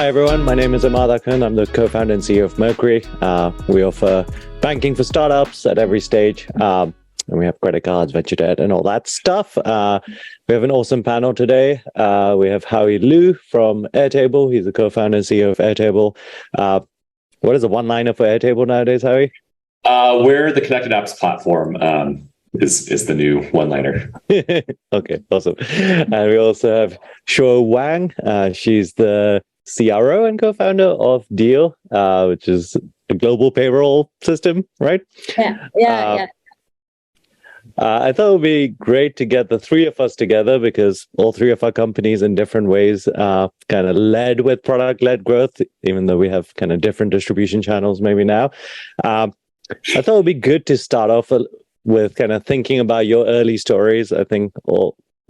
Hi everyone, my name is Immad Akhund. I'm the co-founder and CEO of Mercury. We offer banking for startups at every stage. And we have credit cards, venture debt, and all that stuff. We have an awesome panel today. We have Howie Liu from Airtable. He's the co-founder and CEO of Airtable. What is a one-liner for Airtable nowadays, Howie? We're the connected apps platform. Is the new one-liner. Okay, awesome. And we also have Shuo Wang. She's the CRO and co-founder of Deel, which is a global payroll system, right? Yeah. I thought it would be great to get the three of us together because all three of our companies in different ways kind of led with product-led growth, even though we have kind of different distribution channels maybe now. I thought it would be good to start off with kind of thinking about your early stories. I think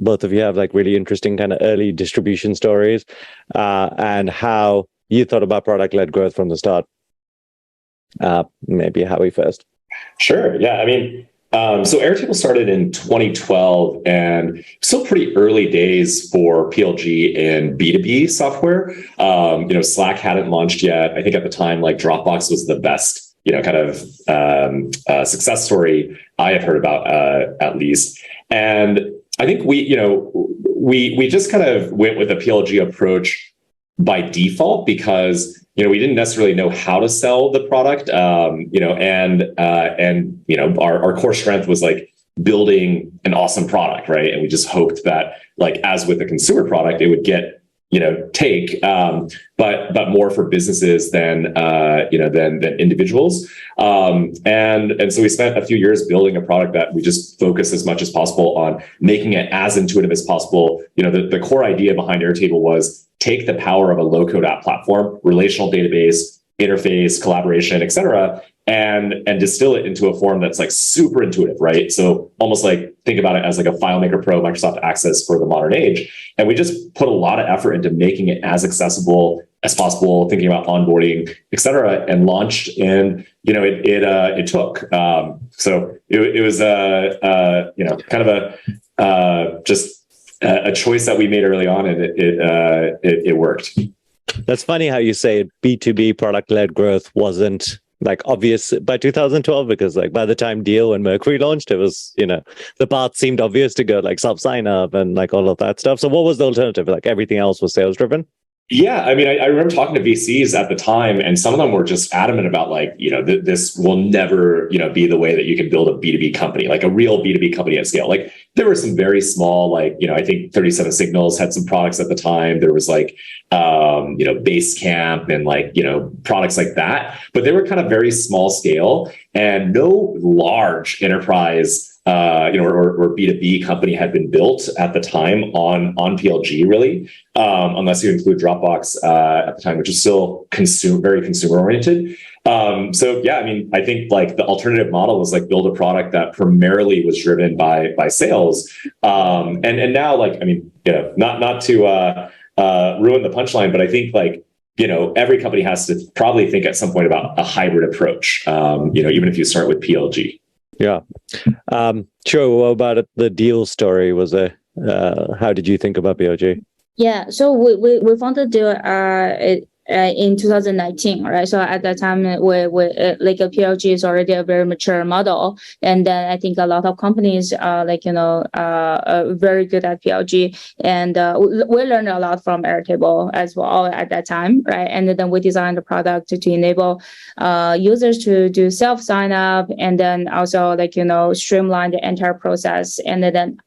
both of you have like really interesting kind of early distribution stories and how you thought about product-led growth from the start. Maybe Howie first. Sure. Yeah. I mean, so Airtable started in 2012 and still pretty early days for PLG and B2B software. Slack hadn't launched yet. I think at the time, like Dropbox was the best, kind of success story I had heard about, at least. And I think we just kind of went with a PLG approach by default because we didn't necessarily know how to sell the product, and our core strength was like building an awesome product, right? And we just hoped that, like as with a consumer product, it would get take, but more for businesses than individuals. And so we spent a few years building a product that we just focus as much as possible on making it as intuitive as possible. The core idea behind Airtable was take the power of a low-code app platform, relational database, interface, collaboration, et cetera, and distill it into a form that's like super intuitive, right? So almost like think about it as like a FileMaker Pro, Microsoft Access for the modern age. And we just put a lot of effort into making it as accessible as possible, thinking about onboarding, et cetera, and launched. And it took. So it was kind of just a choice that we made early on, and it worked. That's funny how you say B2B product-led growth wasn't like obvious by 2012, because like by the time Deel and Mercury launched, it was, the path seemed obvious to go like self-sign up and like all of that stuff. So what was the alternative? Like everything else was sales driven? Yeah, I mean, I remember talking to VCs at the time, and some of them were just adamant about like, this will never, be the way that you can build a B2B company, like a real B2B company at scale. Like there were some very small, like, I think 37 Signals had some products at the time. There was like, Basecamp and like, products like that, but they were kind of very small scale and no large enterprise or B2B company had been built at the time on PLG, really, unless you include Dropbox at the time, which is still very consumer oriented. So yeah, I mean, I think like the alternative model was like build a product that primarily was driven by sales. And now, like, I mean, not to ruin the punchline, but I think like, every company has to probably think at some point about a hybrid approach, even if you start with PLG. Yeah. Sure. What about the Deel story? How did you think about PLG? Yeah. So we founded Deel in 2019, right? So at that time, we like a PLG is already a very mature model, and then I think a lot of companies are very good at PLG, and we learned a lot from Airtable as well at that time, right? And then we designed the product to enable users to do self sign up, and then also streamline the entire process, and then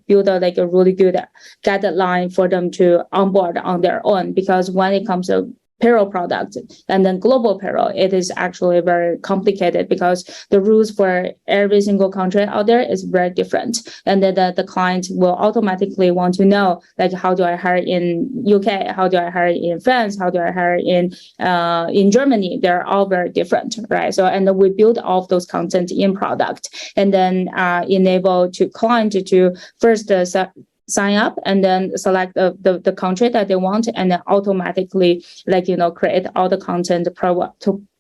build a really good guideline for them to onboard on their own, because when it comes to payroll product and then global payroll, it is actually very complicated because the rules for every single country out there is very different, and then the client will automatically want to know, like, how do I hire in UK, how do I hire in France, how do I hire in Germany? They're all very different, right? So and then we build all of those content in product, and then enable to client to first sign up and then select the country that they want, and then automatically create all the content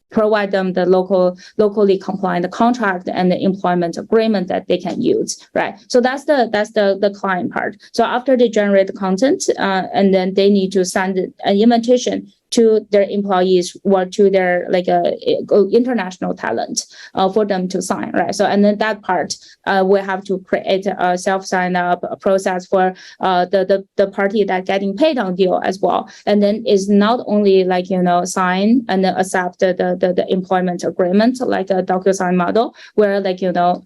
provide them the locally compliant contract and the employment agreement that they can use, right? So that's the client part. So after they generate the content, and then they need to send an invitation to their employees or to their international talent for them to sign, right? So and then that part we have to create a self sign up process for the party that getting paid on deal as well. And then is not only sign and then accept the employment agreement like a DocuSign model, where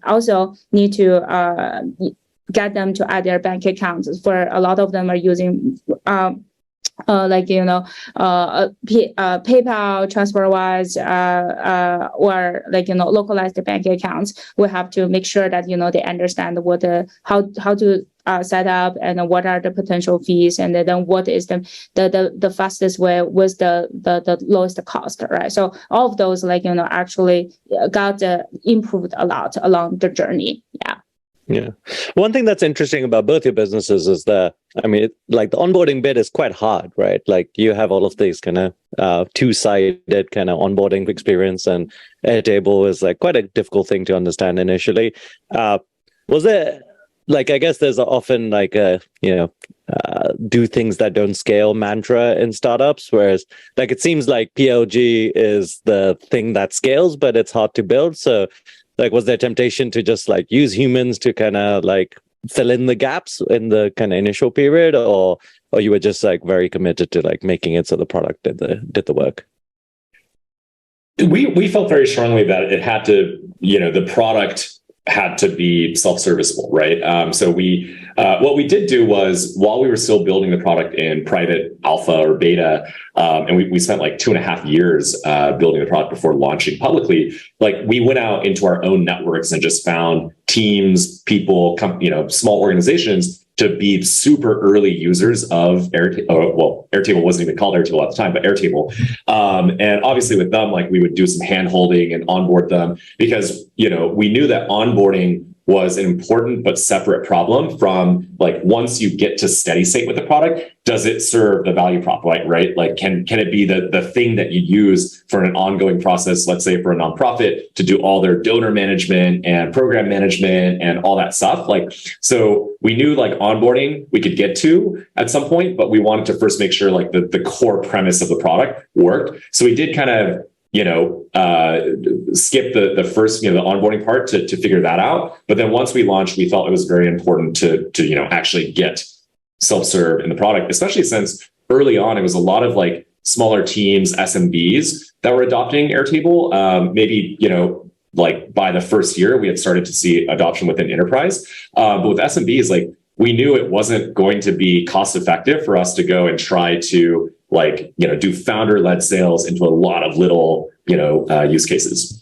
also need to get them to add their bank accounts. For a lot of them are using PayPal, TransferWise, or localized bank accounts. We have to make sure that they understand how to set up and what are the potential fees, and then what is the fastest way with the lowest cost, right? So all of those actually got improved a lot along the journey. Yeah. One thing that's interesting about both your businesses is that, the onboarding bit is quite hard, right? Like you have all of these kind of two-sided kind of onboarding experience, and Airtable is quite a difficult thing to understand initially. Was there, I guess there's often do things that don't scale mantra in startups, whereas it seems like PLG is the thing that scales, but it's hard to build. So was there temptation to just use humans to kind of fill in the gaps in the kind of initial period, or you were just very committed to making it so the product did the work? We felt very strongly that it had to, the product had to be self-serviceable, right? So what we did do was, while we were still building the product in private alpha or beta, and we spent 2.5 years building the product before launching publicly, we went out into our own networks and just found teams, people, small organizations to be super early users of Airtable. Well, Airtable wasn't even called Airtable at the time, but Airtable. And obviously with them, we would do some hand holding and onboard them, because, we knew that onboarding was an important but separate problem from once you get to steady state with the product, does it serve the value prop, right? Can it be the thing that you use for an ongoing process, let's say for a nonprofit, to do all their donor management and program management and all that stuff? So we knew onboarding we could get to at some point, but we wanted to first make sure the core premise of the product worked. So we did kind of skip the first, the onboarding part to figure that out. But then once we launched, we felt it was very important to actually get self-serve in the product, especially since early on, it was a lot of smaller teams, SMBs that were adopting Airtable. Maybe, by the first year, we had started to see adoption within enterprise. But with SMBs, we knew it wasn't going to be cost effective for us to go and try to do founder-led sales into a lot of little, use cases.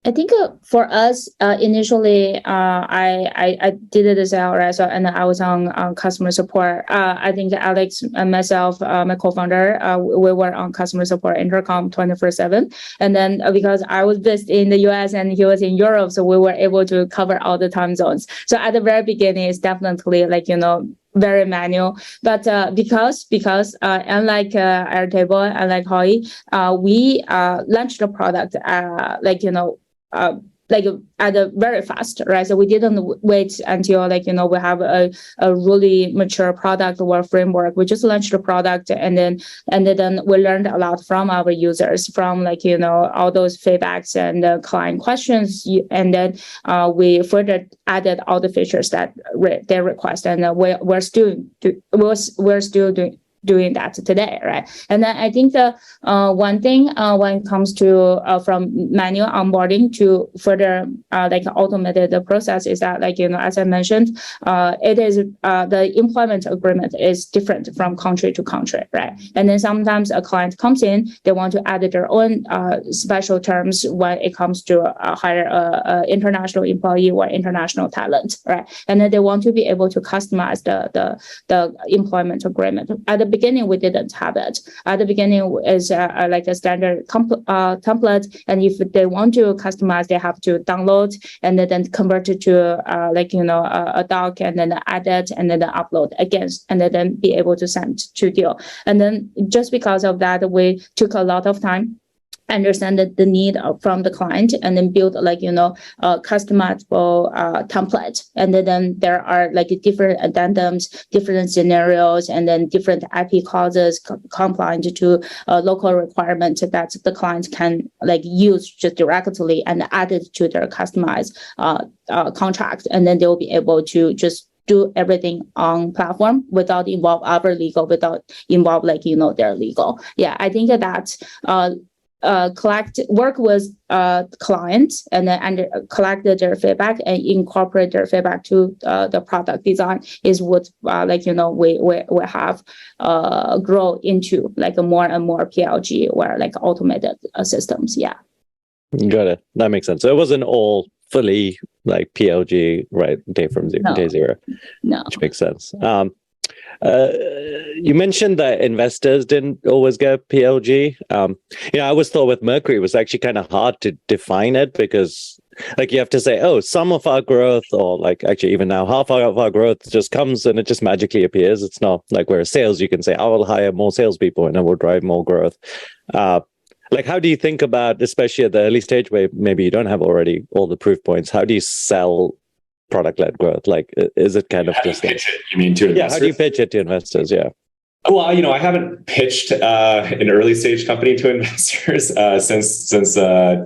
I think for us, initially, I did it as well, right? So, and I was on customer support. I think Alex and myself, my co-founder, we were on customer support intercom 24/7. And then because I was based in the US and he was in Europe, so we were able to cover all the time zones. So at the very beginning, it's definitely very manual, but because unlike Airtable, unlike Howie, we launched the product at a very fast, right? So we didn't wait until we have a really mature product or framework. We just launched the product, and then we learned a lot from our users, from all those feedbacks and client questions, and then we further added all the features that they request, and we're still doing that today, right? And then I think the one thing when it comes to from manual onboarding to further automated the process is that as I mentioned, it is the employment agreement is different from country to country, right? And then sometimes a client comes in, they want to add their own special terms when it comes to hire a international employee or international talent, right? And then they want to be able to customize the employment agreement. At the beginning, we didn't have it. At the beginning is a standard template, and if they want to customize, they have to download and then convert it to a doc, and then add it, and then upload again, and then be able to send to Deel. And then just because of that, we took a lot of time understand the need from the client, and then build like a customizable template, and then there are like different addendums, different scenarios, and then different IP clauses compliant to local requirements that the client can like use just directly and add it to their customized contract, and then they will be able to just do everything on platform without involve our legal, without involve like their legal. Yeah, I think that work with clients and then collect their feedback and incorporate their feedback to the product design is what we have grow into like a more and more PLG or like automated systems. Yeah, got it. That makes sense. So it wasn't all fully like PLG right day zero. No, which makes sense. You mentioned that investors didn't always get PLG. I always thought with Mercury it was actually kind of hard to define it, because like you have to say, oh, some of our growth, or like actually even now half of our growth just comes and it just magically appears. It's not like where sales you can say, I will hire more salespeople and it will drive more growth. Like, how do you think about, especially at the early stage where maybe you don't have already all the proof points, how do you sell product-led growth? Like, is it kind of just pitch it? You mean to investors? Yeah, how do you pitch it to investors? Yeah. Well, I haven't pitched an early stage company to investors since 20,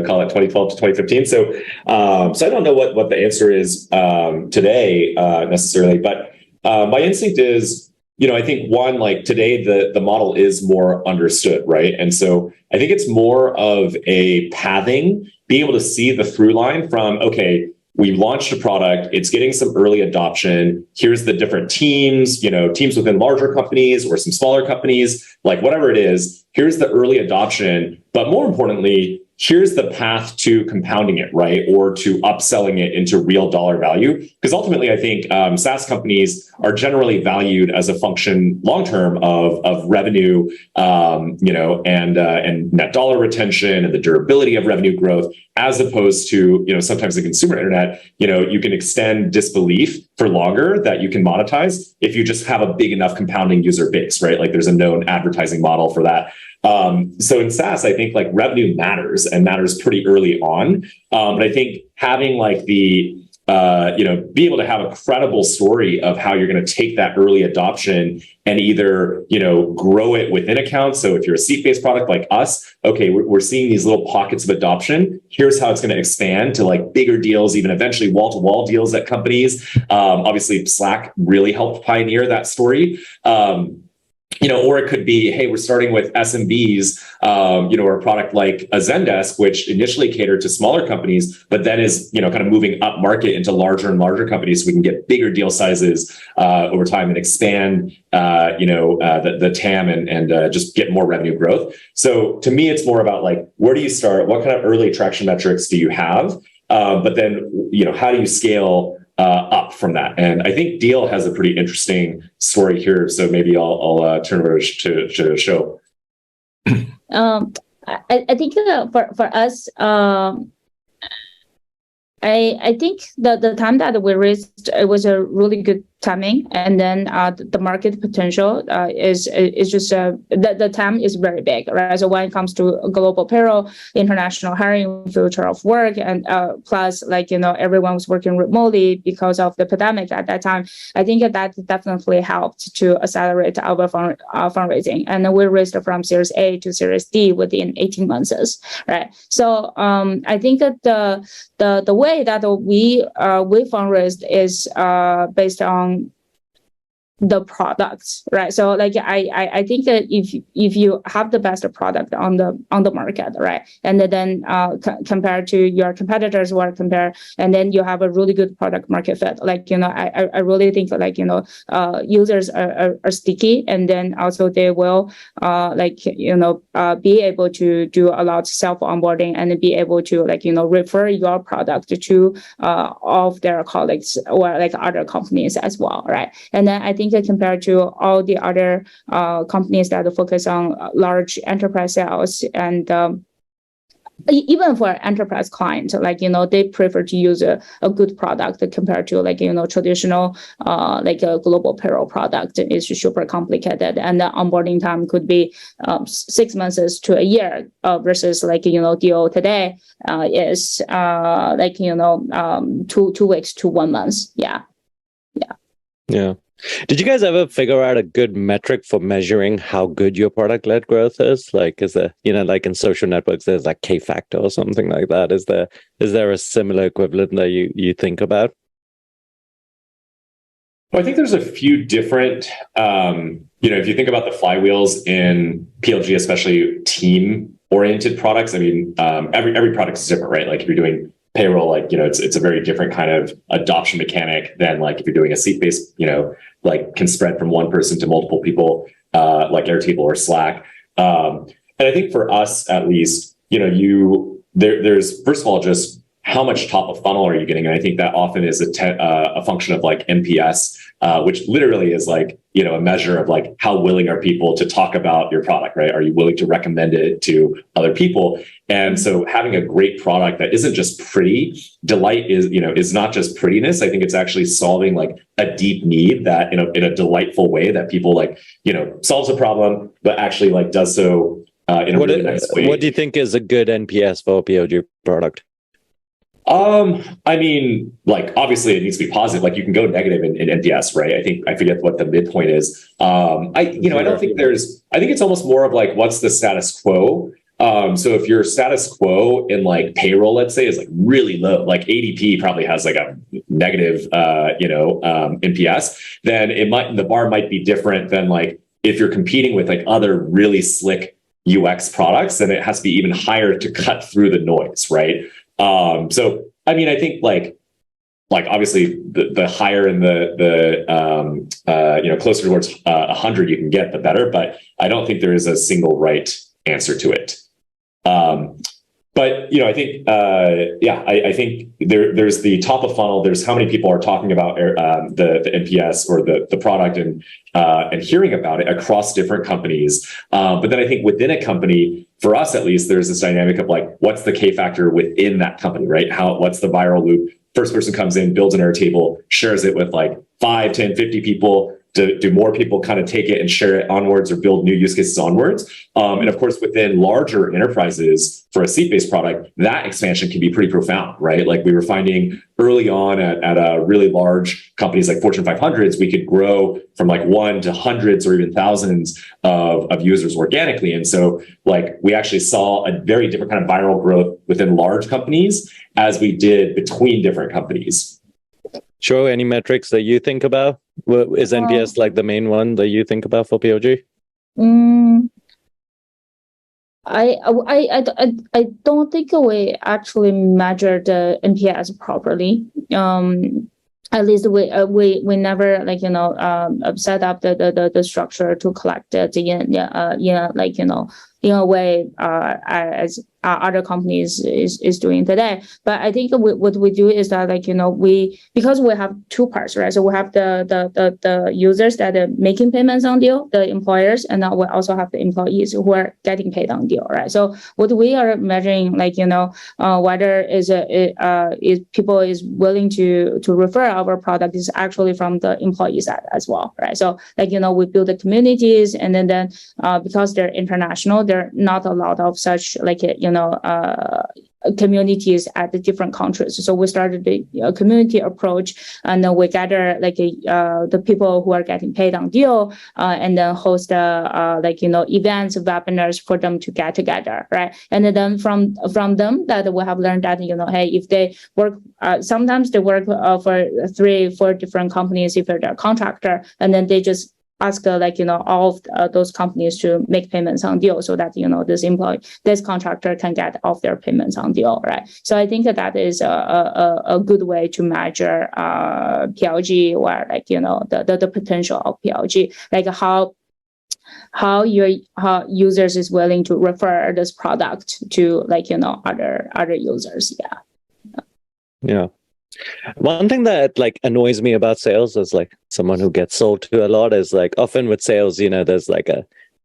call it 2012 to 2015. So I don't know what the answer is today necessarily, but my instinct is, I think one, like today, the model is more understood, right? And so I think it's more of a pathing, being able to see the through line from, okay, we launched a product, it's getting some early adoption. Here's the different teams, teams within larger companies or some smaller companies, like whatever it is, here's the early adoption. But more importantly, here's the path to compounding it, right? Or to upselling it into real dollar value. Because ultimately, I think SaaS companies are generally valued as a function long-term of revenue, and net dollar retention and the durability of revenue growth, as opposed to, sometimes the consumer internet, you can extend disbelief for longer that you can monetize if you just have a big enough compounding user base, right? Like there's a known advertising model for that. So in SaaS, I think like revenue matters and matters pretty early on. But I think having like be able to have a credible story of how you're going to take that early adoption and either, grow it within accounts. So if you're a seat-based product like us, okay, we're seeing these little pockets of adoption. Here's how it's going to expand to like bigger deals, even eventually wall-to-wall deals at companies. Obviously, Slack really helped pioneer that story. Or it could be, hey, we're starting with SMBs, or a product like a Zendesk, which initially catered to smaller companies, but then is, kind of moving up market into larger and larger companies, so we can get bigger deal sizes over time and expand, the TAM and just get more revenue growth. So to me, it's more about like, where do you start? What kind of early traction metrics do you have? But then, how do you scale up from that? And I think Deel has a pretty interesting story here. So maybe I'll turn it over to Shuo. I think for us, I think the time that we raised, it was a really good timing, and then the market potential is just the TAM is very big, right? So when it comes to global payroll, international hiring, future of work, and plus everyone was working remotely because of the pandemic at that time, I think that definitely helped to accelerate our fundraising, and we raised from Series A to Series D within 18 months, right? So I think that the way that we fundraised is based on the products, right? So I think that if you have the best product on the market, right, and then compared to your competitors and then you have a really good product market fit, I really think users are sticky, and then also they will be able to do a lot of self onboarding and be able to refer your product to all of their colleagues or other companies as well, right? And then I think that compared to all the other companies that focus on large enterprise sales and even for enterprise clients, like, they prefer to use a good product compared to, like, traditional, like a global payroll product is super complicated. And the onboarding time could be 6 months to a year versus, like, Deel today is like, 2 weeks to 1 month. Yeah. Did you guys ever figure out a good metric for measuring how good your product-led growth is? Like, is there, like in social networks, there's like K factor or something like that. Is there a similar equivalent that you think about? Well, I think there's a few different, if you think about the flywheels in PLG, especially team-oriented products, I mean, every product is different, right? Like if you're doing payroll, like, it's a very different kind of adoption mechanic than like if you're doing a seat-based, like can spread from one person to multiple people, like Airtable or Slack. And I think for us, at least, there's first of all, just how much top of funnel are you getting? And I think that often is a function of like NPS, which literally is like, a measure of like how willing are people to talk about your product, right? Are you willing to recommend it to other people? And so having a great product that isn't just pretty, delight is not just prettiness. I think it's actually solving like a deep need that in a delightful way that people like, solves a problem, but actually like does so in a really nice way. What do you think is a good NPS for a PLG product? I mean, like, obviously it needs to be positive. Like you can go negative in NPS, right? I forget what the midpoint is. I don't think I think it's almost more of like, what's the status quo? So if your status quo in like payroll, let's say, is like really low, like ADP probably has like a negative, NPS, then the bar might be different than like, if you're competing with like other really slick UX products, then it has to be even higher to cut through the noise, right? So, I mean, I think like obviously the higher in the closer towards 100 you can get, the better, but I don't think there is a single right answer to it. But, I think, I think there's the top of funnel. There's how many people are talking about the NPS or the product and hearing about it across different companies. But then I think within a company, for us at least, there's this dynamic of like, what's the K factor within that company, right? What's the viral loop? First person comes in, builds an Airtable, shares it with like 5, 10, 50 people. Do more people kind of take it and share it onwards or build new use cases onwards? And of course, within larger enterprises for a seat-based product, that expansion can be pretty profound, right? Like we were finding early on at a really large companies like Fortune 500s, we could grow from like 1 to hundreds or even thousands of users organically. And so like we actually saw a very different kind of viral growth within large companies as we did between different companies. Sure. Any metrics that you think about? Is NPS like the main one that you think about for PLG? I don't think we actually measure the NPS properly. At least we never set up the structure to collect it in a way as other companies is doing today. But I think what we do is that because we have two parts, right? So we have the users that are making payments on Deel, the employers, and now we also have the employees who are getting paid on Deel, right? So what we are measuring, whether is people is willing to refer our product is actually from the employee side as well, right? So we build the communities, and then because they're international, there are not a lot of such communities at the different countries. So we started the community approach, and then we gather the people who are getting paid on Deel, and then host events, webinars for them to get together, right? And then from them that we have learned that hey, if they work, sometimes they work for 3-4 different companies if they're a contractor, and then they just ask all of those companies to make payments on Deel so that this contractor can get off their payments on Deel, right? So I think that is a good way to measure PLG, or the potential of PLG, how users is willing to refer this product to other users. Yeah. One thing that annoys me about sales as someone who gets sold to a lot is often with sales, there's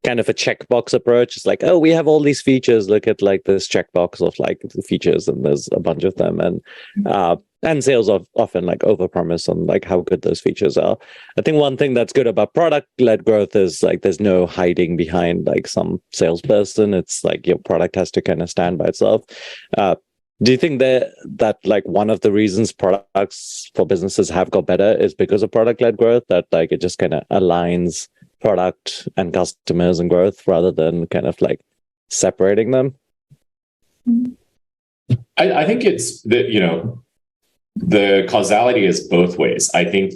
kind of a checkbox approach. It's like, oh, we have all these features. Look at like this checkbox of like the features, and there's a bunch of them. And sales often like overpromise on like how good those features are. I think one thing that's good about product-led growth is like there's no hiding behind like some salesperson. It's like your product has to kind of stand by itself. Do you think that like one of the reasons products for businesses have got better is because of product-led growth, that like it just kind of aligns product and customers and growth rather than kind of like separating them? I think it's that, the causality is both ways. I think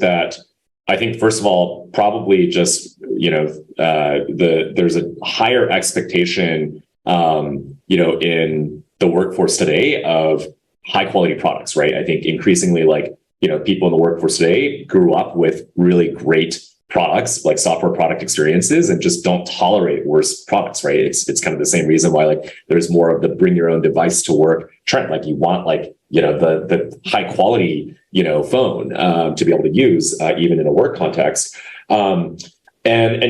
first of all, probably just, there's a higher expectation, in the workforce today of high quality products, right? I think increasingly people in the workforce today grew up with really great products, like software product experiences, and just don't tolerate worse products, right? It's kind of the same reason why there's more of the bring your own device to work trend. Like you want the high quality, phone to be able to use even in a work context. And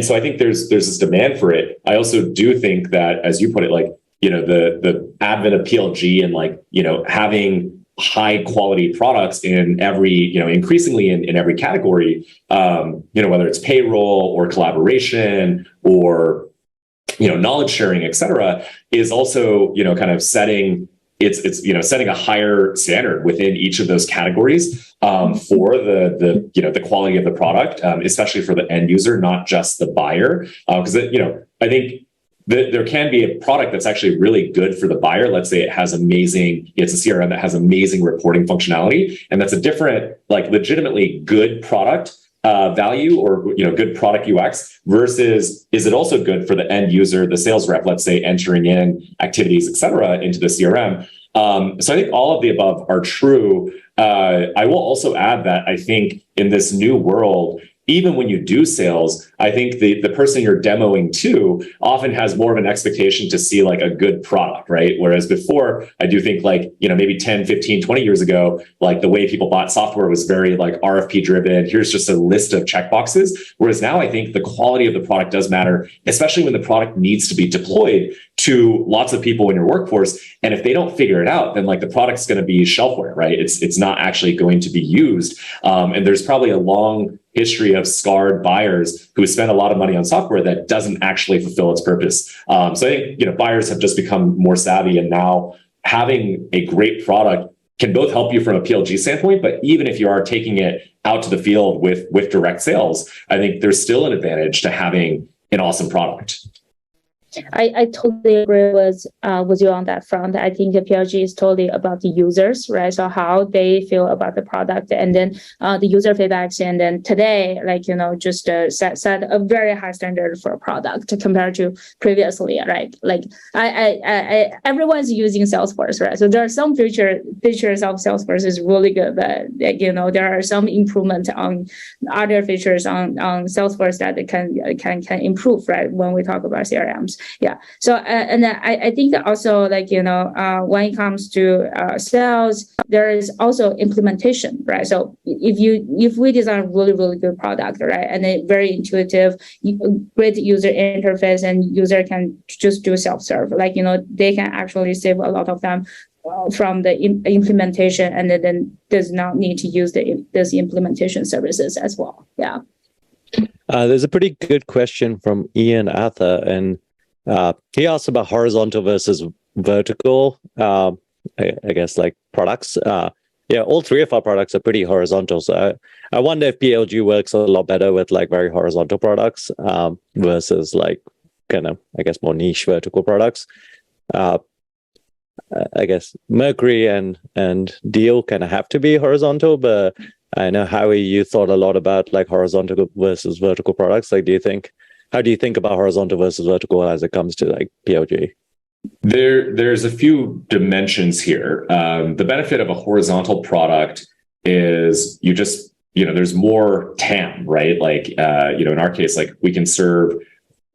so I think there's this demand for it. I also do think that, as you put it, the advent of PLG and having high quality products in every, increasingly in every category, whether it's payroll or collaboration or, knowledge sharing, et cetera, is also, kind of setting setting a higher standard within each of those categories for the quality of the product, especially for the end user, not just the buyer. Because, I think there can be a product that's actually really good for the buyer. Let's say it's a CRM that has amazing reporting functionality, and that's a different, legitimately good product value or good product UX versus is it also good for the end user, the sales rep, let's say entering in activities, et cetera, into the CRM. So I think all of the above are true. I will also add that I think in this new world, even when you do sales, I think the person you're demoing to often has more of an expectation to see a good product, right? Whereas before, I do think maybe 10, 15, 20 years ago, the way people bought software was very RFP driven. Here's just a list of checkboxes. Whereas now I think the quality of the product does matter, especially when the product needs to be deployed to lots of people in your workforce. And if they don't figure it out, then the product's going to be shelfware, right? It's not actually going to be used. And there's probably a long history of scarred buyers who spend a lot of money on software that doesn't actually fulfill its purpose. So I think buyers have just become more savvy, and now having a great product can both help you from a PLG standpoint, but even if you are taking it out to the field with direct sales, I think there's still an advantage to having an awesome product. I totally agree with you on that front. I think the PLG is totally about the users, right? So how they feel about the product, and then the user feedbacks. And then today, just set a very high standard for a product compared to previously, right? I everyone's using Salesforce, right? So there are some features of Salesforce is really good, but there are some improvement on other features on Salesforce that can improve, right? When we talk about CRMs. Yeah. So, and I think that also, when it comes to sales, there is also implementation, right? So if we design a really, really good product, right, and a very intuitive, great user interface, and user can just do self-serve, they can actually save a lot of time from the implementation, and then does not need to use this implementation services as well. Yeah. There's a pretty good question from Ian Atha, and he asked about horizontal versus vertical, I guess, products. All three of our products are pretty horizontal. So I wonder if PLG works a lot better with very horizontal products versus kind of, I guess, more niche vertical products. I guess Mercury and Deel kind of have to be horizontal, but I know, Howie, you thought a lot about horizontal versus vertical products. How do you think about horizontal versus vertical as it comes to PLG? There's a few dimensions here. The benefit of a horizontal product is you just, there's more TAM, right? In our case, we can serve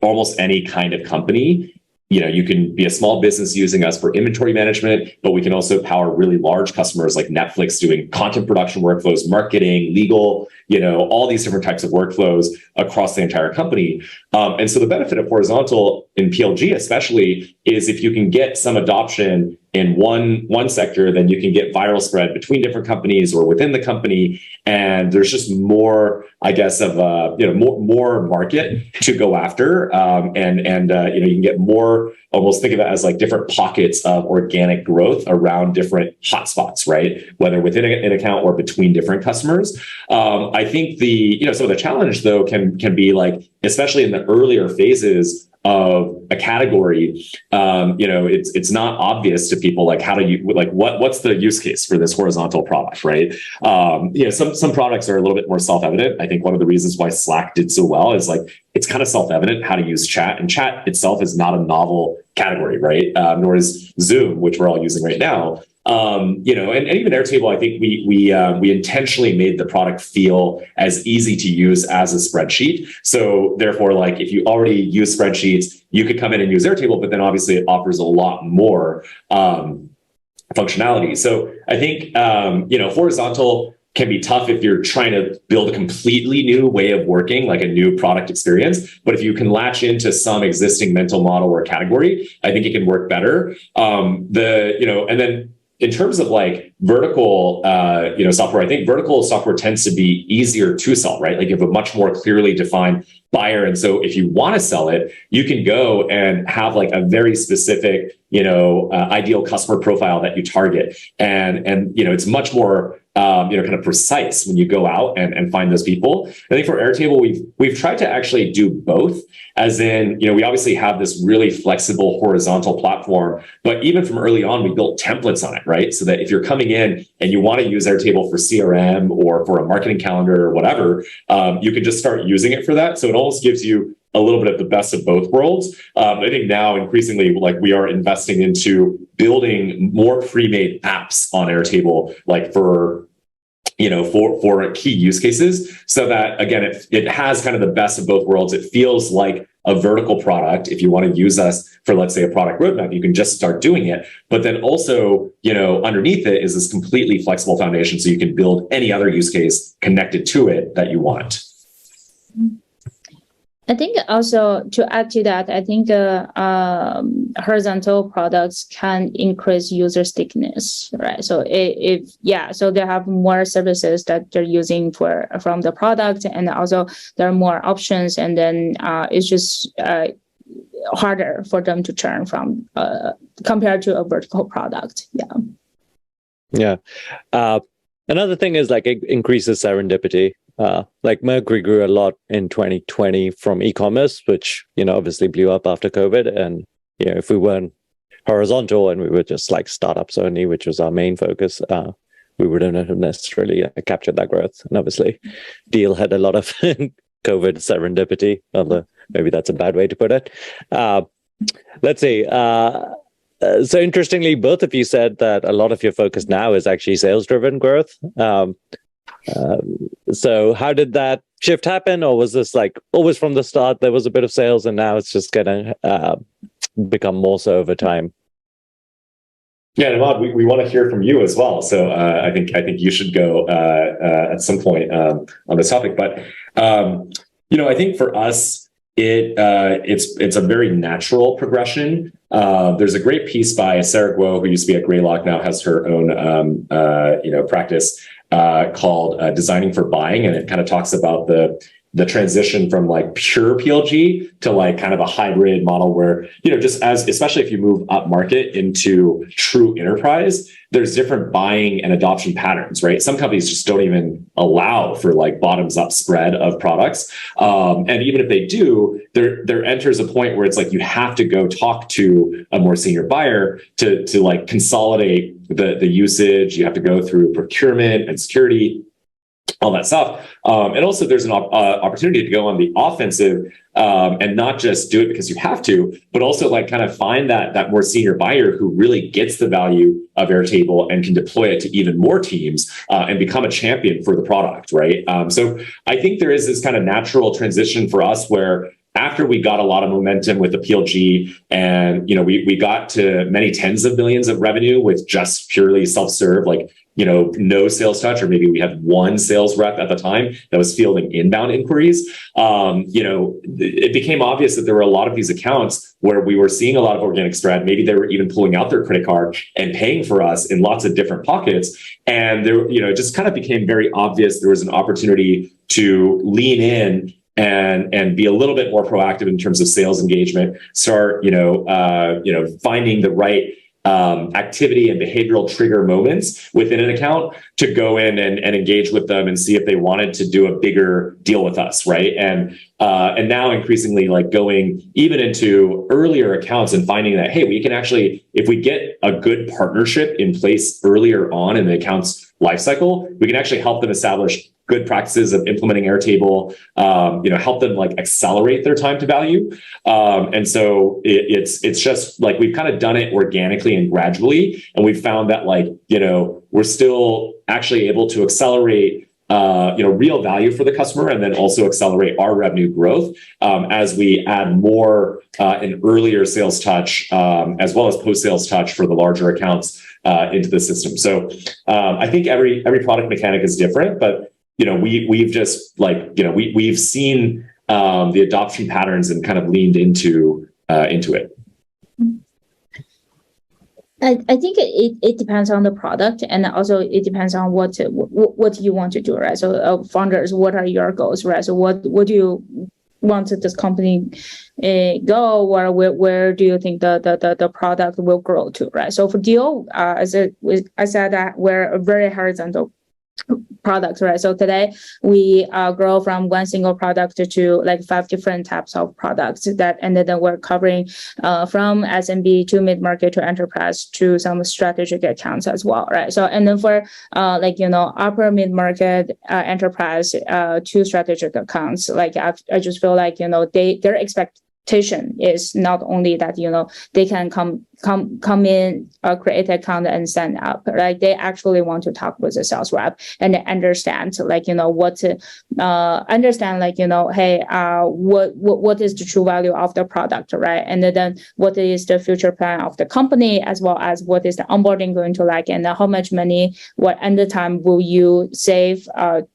almost any kind of company you can be a small business using us for inventory management, but we can also power really large customers like Netflix doing content production workflows, marketing, legal, all these different types of workflows across the entire company. And so the benefit of horizontal in PLG especially is if you can get some adoption in one sector, then you can get viral spread between different companies or within the company. And there's just more, I guess, of more market to go after. And you can get more, almost think of it as like different pockets of organic growth around different hotspots, right? Whether within an account or between different customers. I think some of the challenge though can be like, especially in the earlier phases of a category, it's not obvious to people like how do you what's the use case for this horizontal product, right? Some products are a little bit more self-evident. I think one of the reasons why Slack did so well is like it's kind of self-evident how to use chat, and chat itself is not a novel category, right? Nor is Zoom, which we're all using right now. And even Airtable, I think we intentionally made the product feel as easy to use as a spreadsheet. So therefore, like if you already use spreadsheets, you could come in and use Airtable, but then obviously it offers a lot more functionality. So I think horizontal can be tough if you're trying to build a completely new way of working, like a new product experience. But if you can latch into some existing mental model or category, I think it can work better. And then in terms of like vertical, software, I think vertical software tends to be easier to sell, right? Like you have a much more clearly defined buyer. And so if you want to sell it, you can go and have like a very specific, ideal customer profile that you target. And it's much more, kind of precise when you go out and find those people. I think for Airtable, we've tried to actually do both, as in, we obviously have this really flexible horizontal platform, but even from early on, we built templates on it, right? So that if you're coming in and you want to use Airtable for CRM or for a marketing calendar or whatever, you can just start using it for that. So it almost gives you a little bit of the best of both worlds. I think now increasingly, like we are investing into building more pre-made apps on Airtable, like for key use cases, so that again, it has kind of the best of both worlds. It feels like a vertical product. If you want to use us for, let's say, a product roadmap, you can just start doing it. But then also, underneath it is this completely flexible foundation, so you can build any other use case connected to it that you want. I think also to add to that, I think horizontal products can increase user stickiness, right? So so they have more services that they're using from the product, and also there are more options, and then it's just harder for them to churn from compared to a vertical product. Yeah. Another thing is like it increases serendipity. Like Mercury grew a lot in 2020 from e-commerce, which, obviously blew up after COVID. And, if we weren't horizontal and we were just like startups only, which was our main focus, we wouldn't have necessarily captured that growth. And obviously Deel had a lot of COVID serendipity, although maybe that's a bad way to put it. Let's see. So interestingly, both of you said that a lot of your focus now is actually sales-driven growth. So how did that shift happen? Or was this like always from the start, there was a bit of sales and now it's just going to become more so over time? Yeah, Immad, we want to hear from you as well. So I think you should go at some point on this topic. But, I think for us, it's a very natural progression. There's a great piece by Sarah Guo, who used to be at Greylock, now has her own practice called Designing for Buying, and it kind of talks about the transition from like pure PLG to like kind of a hybrid model where, especially if you move up market into true enterprise, there's different buying and adoption patterns, right? Some companies just don't even allow for like bottoms up spread of products. And even if they do, there enters a point where it's like, you have to go talk to a more senior buyer to like consolidate the usage. You have to go through procurement and security, all that stuff. And also there's an opportunity to go on the offensive and not just do it because you have to, but also like kind of find that more senior buyer who really gets the value of Airtable and can deploy it to even more teams and become a champion for the product, right? So I think there is this kind of natural transition for us where after we got a lot of momentum with the PLG, and we got to many tens of millions of revenue with just purely self-serve, like no sales touch, or maybe we had one sales rep at the time that was fielding inbound inquiries. It became obvious that there were a lot of these accounts where we were seeing a lot of organic spread. Maybe they were even pulling out their credit card and paying for us in lots of different pockets. And there, it just kind of became very obvious there was an opportunity to lean in and be a little bit more proactive in terms of sales engagement. Start, finding the right activity and behavioral trigger moments within an account to go in and engage with them and see if they wanted to do a bigger deal with us, right? And now increasingly, like, going even into earlier accounts and finding that, hey, we can actually, if we get a good partnership in place earlier on in the account's lifecycle, we can actually help them establish good practices of implementing Airtable, help them like accelerate their time to value. And so it's just like, we've kind of done it organically and gradually. And we've found that, like, we're still actually able to accelerate real value for the customer, and then also accelerate our revenue growth as we add more an earlier sales touch, as well as post-sales touch for the larger accounts into the system. So I think every product mechanic is different, but we've just we've seen the adoption patterns and kind of leaned into it. I think it depends on the product, and also it depends on what you want to do, right? So founders, what are your goals, right? So what do you want this company go, or where do you think the product will grow to, right? So for Deel, as I said, that we're a very horizontal product, right? So today we grow from one single product to like 5 different types of products and then we're covering from SMB to mid-market to enterprise to some strategic accounts as well, right? So, and then for upper mid-market, enterprise to strategic accounts, like I just feel like their expectation is not only that they can come in, create an account and sign up, right? They actually want to talk with the sales rep and understand what to understand, hey, what is the true value of the product, right? And then what is the future plan of the company, as well as what is the onboarding going to like, and how much money, what and the time will you save up,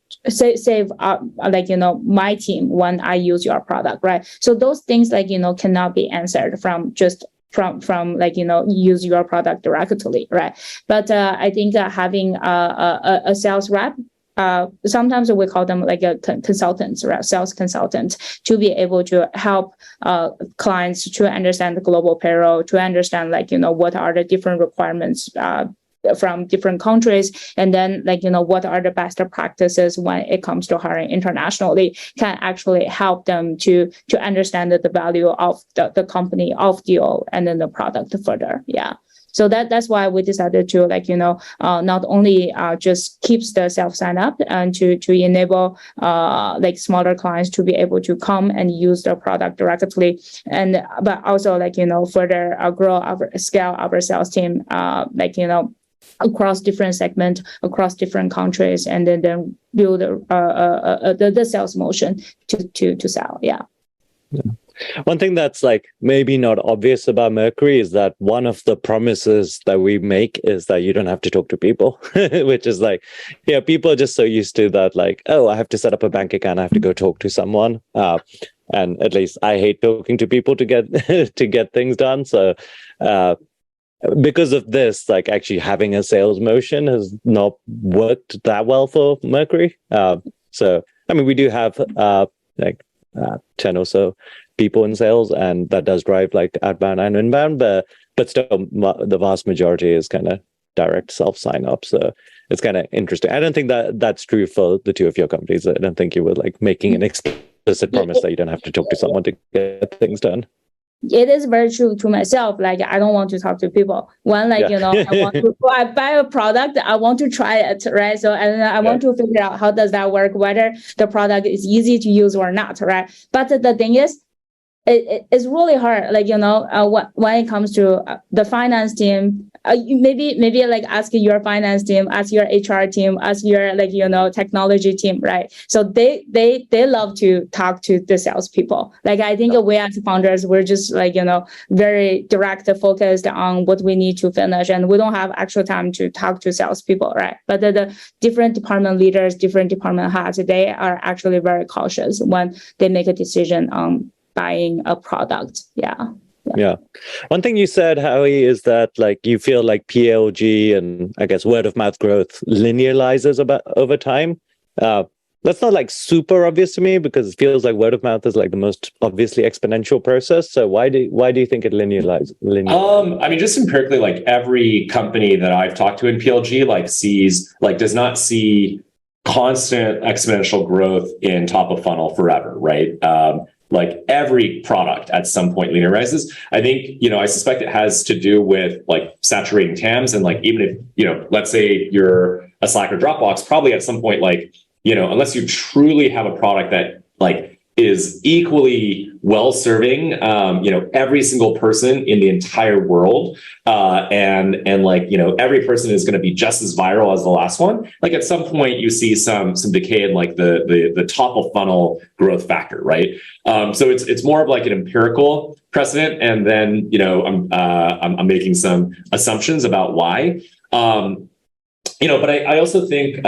my team when I use your product, right? So those things cannot be answered from use your product directly, right? But I think having a sales rep, sometimes we call them like a consultants, right? Sales consultant, to be able to help clients to understand the global payroll, to understand what are the different requirements from different countries, and then what are the best practices when it comes to hiring internationally, can actually help them to understand the value of the company, of Deel, and then the product further. Yeah. So that's why we decided to not only just keeps the self sign up and to enable smaller clients to be able to come and use the product directly, and but also further scale our sales team across different segments, across different countries, and then build the sales motion to sell. Yeah. One thing that's maybe not obvious about Mercury is that one of the promises that we make is that you don't have to talk to people, which is people are just so used to that, oh, I have to set up a bank account, I have to go talk to someone. And at least I hate talking to people to get to get things done. So because of this, actually having a sales motion has not worked that well for Mercury. So, I mean, we do have 10 or so people in sales, and that does drive outbound and inbound, but still the vast majority is kind of direct self sign up. So it's kind of interesting. I don't think that that's true for the two of your companies. I don't think you were making an explicit promise that you don't have to talk to someone to get things done. It is very true to myself. I don't want to talk to people. When I want to buy a product, I want to try it, right? So and I want to figure out how does that work, whether the product is easy to use or not, right? But the thing is, it's really hard. Like, when it comes to the finance team, maybe like ask your finance team, ask your HR team, ask your technology team, right? So they love to talk to the salespeople. Like, I think we as founders, we're just very direct, focused on what we need to finish, and we don't have actual time to talk to salespeople, right? But the different department leaders, different department heads, they are actually very cautious when they make a decision on buying a product. Yeah. One thing you said, Howie, is that like you feel like PLG and I guess word of mouth growth linearizes over time. That's not like super obvious to me because it feels like word of mouth is like the most obviously exponential process. So why do you think it linearizes? I mean, just empirically, like every company that I've talked to in PLG does not see constant exponential growth in top of funnel forever, right? Like every product at some point linearizes. I think, I suspect it has to do with like saturating TAMs. And like, even if, let's say you're a Slack or Dropbox, probably at some point, like, unless you truly have a product that like is equally well serving, every single person in the entire world, and like, every person is going to be just as viral as the last one. Like at some point you see some decay in like the top of funnel growth factor, right? So it's more of like an empirical precedent, and then I'm making some assumptions about why. But I also think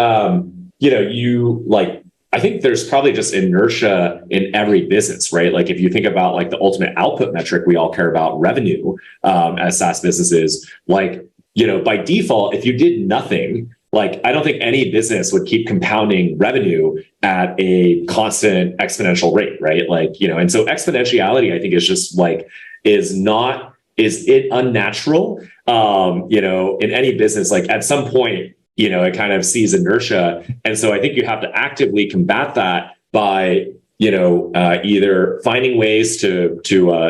I think there's probably just inertia in every business, right? Like if you think about like the ultimate output metric, we all care about revenue as SaaS businesses. Like, by default, if you did nothing, like I don't think any business would keep compounding revenue at a constant exponential rate, right? Like, and so exponentiality, I think, is just like, is it unnatural? In any business, like at some point, it kind of sees inertia. And so I think you have to actively combat that by, either finding ways to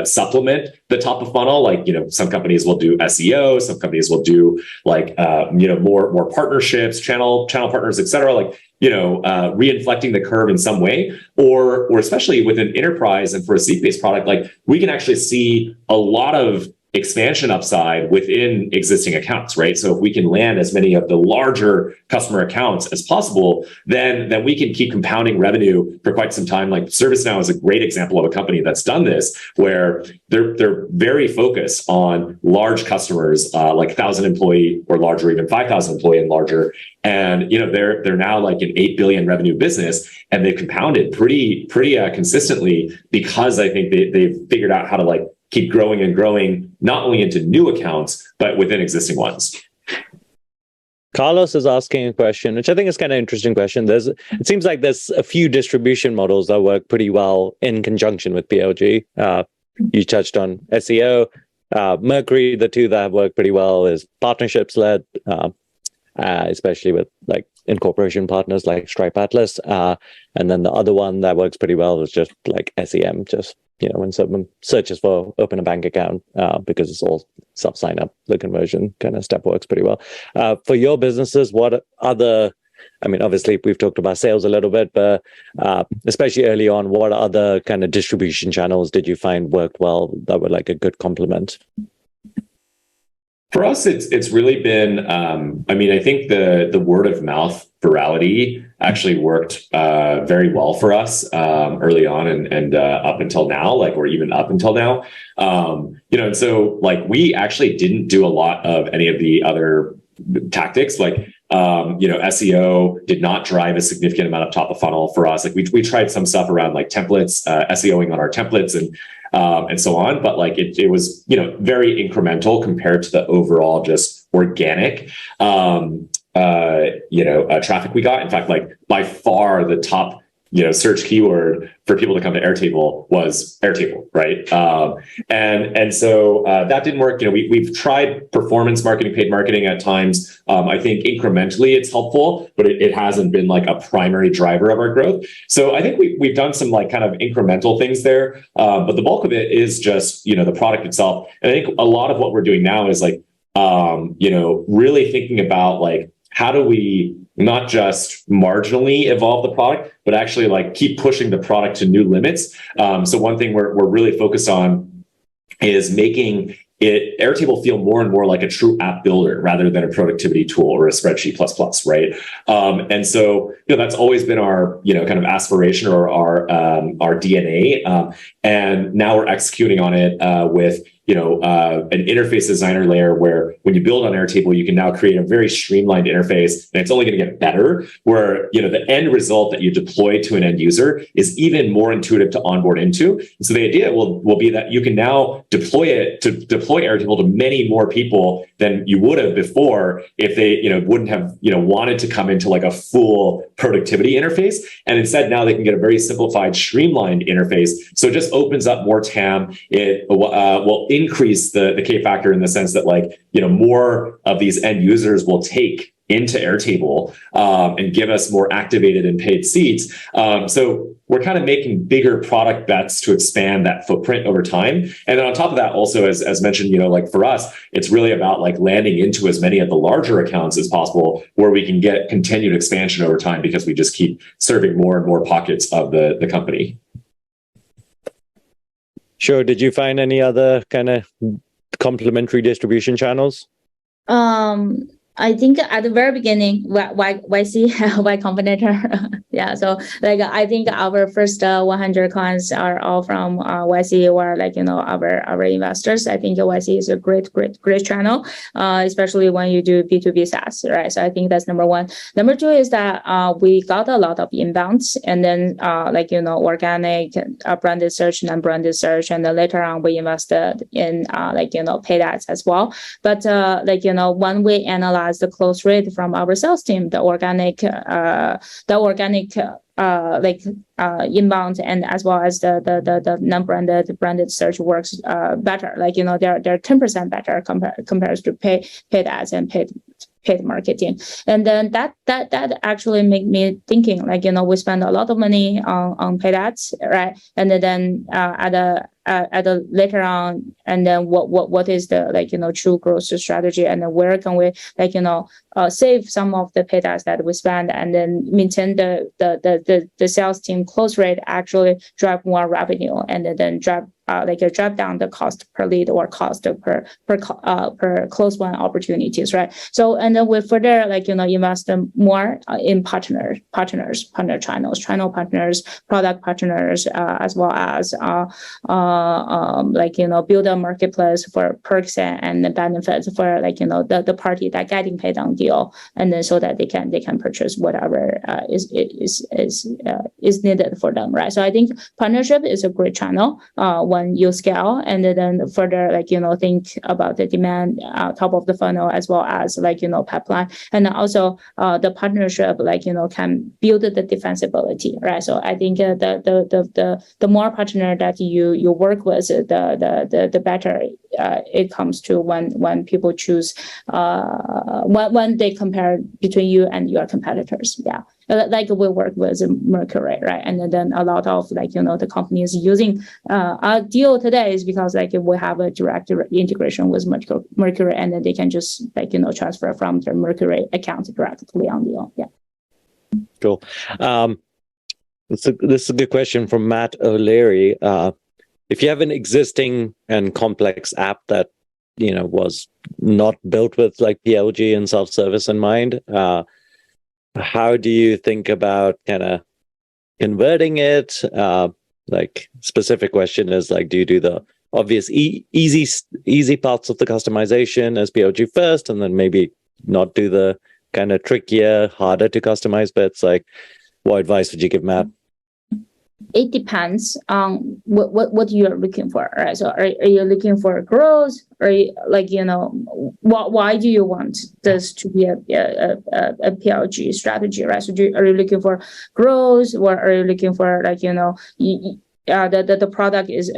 supplement the top of funnel. Like, some companies will do SEO, some companies will do like, more partnerships, channel partners, et cetera, like, reinflecting the curve in some way, or especially with an enterprise and for a seat-based product, like we can actually see a lot of expansion upside within existing accounts, right? So if we can land as many of the larger customer accounts as possible, then we can keep compounding revenue for quite some time. Like ServiceNow is a great example of a company that's done this, where they're very focused on large customers, like 1,000 employee or larger, even 5,000 employee and larger. And they're now like an 8 billion revenue business, and they've compounded pretty consistently because I think they've figured out how to like keep growing and growing, not only into new accounts, but within existing ones. Carlos is asking a question, which I think is kind of interesting question. It seems like there's a few distribution models that work pretty well in conjunction with PLG. You touched on SEO, Mercury. The two that have worked pretty well is partnerships led, especially with like incorporation partners like Stripe Atlas. And then the other one that works pretty well is just like SEM, just when someone searches for open a bank account, because it's all self-sign up, the conversion kind of step works pretty well. For your businesses, what other, I mean, obviously we've talked about sales a little bit, but especially early on, what other kind of distribution channels did you find worked well that were like a good complement? For us, it's really been, I think the word of mouth virality actually worked very well for us early on and up until now, or even up until now. And so like we actually didn't do a lot of any of the other tactics. Like, SEO did not drive a significant amount of top of funnel for us. Like we tried some stuff around like templates, SEOing on our templates and so on. But like it was, very incremental compared to the overall just organic, traffic we got. In fact, like by far the top, search keyword for people to come to Airtable was Airtable, right? And so that didn't work. We've tried performance marketing, paid marketing at times. I think incrementally it's helpful, but it hasn't been like a primary driver of our growth. So I think we've done some like kind of incremental things there, but the bulk of it is just the product itself. And I think a lot of what we're doing now is like really thinking about like how do we not just marginally evolve the product, but actually like keep pushing the product to new limits. So one thing we're really focused on is making Airtable feel more and more like a true app builder rather than a productivity tool or a spreadsheet plus, right? And so, that's always been our, kind of aspiration or our DNA. And now we're executing on it with, an interface designer layer where when you build on Airtable, you can now create a very streamlined interface, and it's only going to get better, where, the end result that you deploy to an end user is even more intuitive to onboard into. And so the idea will be that you can now deploy Airtable to many more people than you would have before if they, wouldn't have, wanted to come into like a full productivity interface. And instead now they can get a very simplified, streamlined interface. So it just opens up more TAM. It will increase the K factor in the sense that more of these end users will take into Airtable and give us more activated and paid seats. So we're kind of making bigger product bets to expand that footprint over time. And then on top of that, also, as mentioned, for us, it's really about landing into as many of the larger accounts as possible where we can get continued expansion over time because we just keep serving more and more pockets of the company. Sure. Did you find any other kind of complementary distribution channels? I think at the very beginning, YC, Y Combinator. Yeah. So I think our first 100 clients are all from YC or our investors. I think YC is a great channel, especially when you do B2B SaaS, right? So I think that's number one. Number two is that we got a lot of inbounds, and then organic, branded search, non-branded search, and then later on we invested in paid ads as well. But when we analyze the close rate from our sales team, the organic inbound and as well as the non-branded search works better. They're 10% better compared to paid ads and paid marketing. And then that actually made me thinking, we spend a lot of money on paid ads, right? And then at a later on, and then what is the true growth strategy, and then where can we save some of the paid ads that we spend, and then maintain the sales team close rate, actually drive more revenue, and then drive down the cost per lead or cost per close one opportunities, right? So and then we further invest more in partner channels, channel partners, product partners, as well as build a marketplace for perks and the benefits for the party that getting paid on deal, and then so that they can purchase whatever is needed for them, right? So I think partnership is a great channel when you scale, and then further think about the demand top of the funnel as well as pipeline, and also the partnership can build the defensibility, right? So I think the more partner that you work with, the better it comes to when people choose when they compare between you and your competitors. Yeah. We work with Mercury, right? And then a lot of the companies using our deal today is because we have a direct integration with Mercury, and then they can just transfer from their Mercury account directly on deal. Yeah. Cool. This is a good question from Matt O'Leary. If you have an existing and complex app that was not built with PLG and self-service in mind, how do you think about kind of converting it? Specific question is do you do the obvious easy parts of the customization as PLG first, and then maybe not do the kind of trickier, harder to customize bits? What advice would you give Matt? It depends on what you're looking for, right? So are you looking for growth, or why do you want this to be a PLG strategy, right? So are you looking for growth, or are you looking for the product is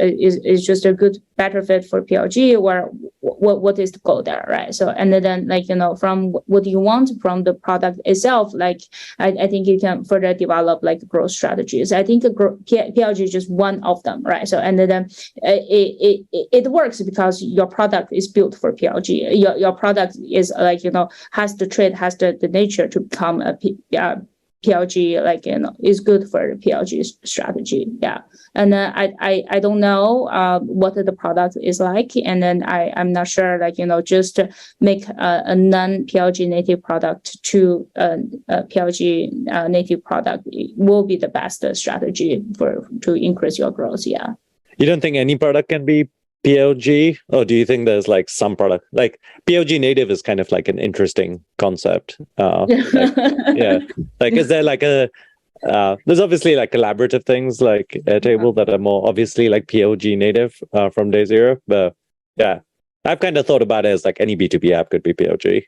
just a better fit for PLG, or what is the goal there, right? So, and then like, from what you want from the product itself, like I think you can further develop like growth strategies. I think PLG is just one of them, right? So, and then it works because your product is built for PLG. Your product is like, has the trait, has the nature to become a PLG, like, is good for the PLG strategy. Yeah. And then I don't know what the product is like. And then I'm not sure, like, just make a non-PLG native product to a PLG native product will be the best strategy to increase your growth. Yeah. You don't think any product can be PLG, or do you think there's like some product, like PLG native is kind of like an interesting concept? Like is there like there's obviously like collaborative things like Airtable that are more obviously like PLG native from day zero, but yeah, I've kind of thought about it as like any B2B app could be PLG,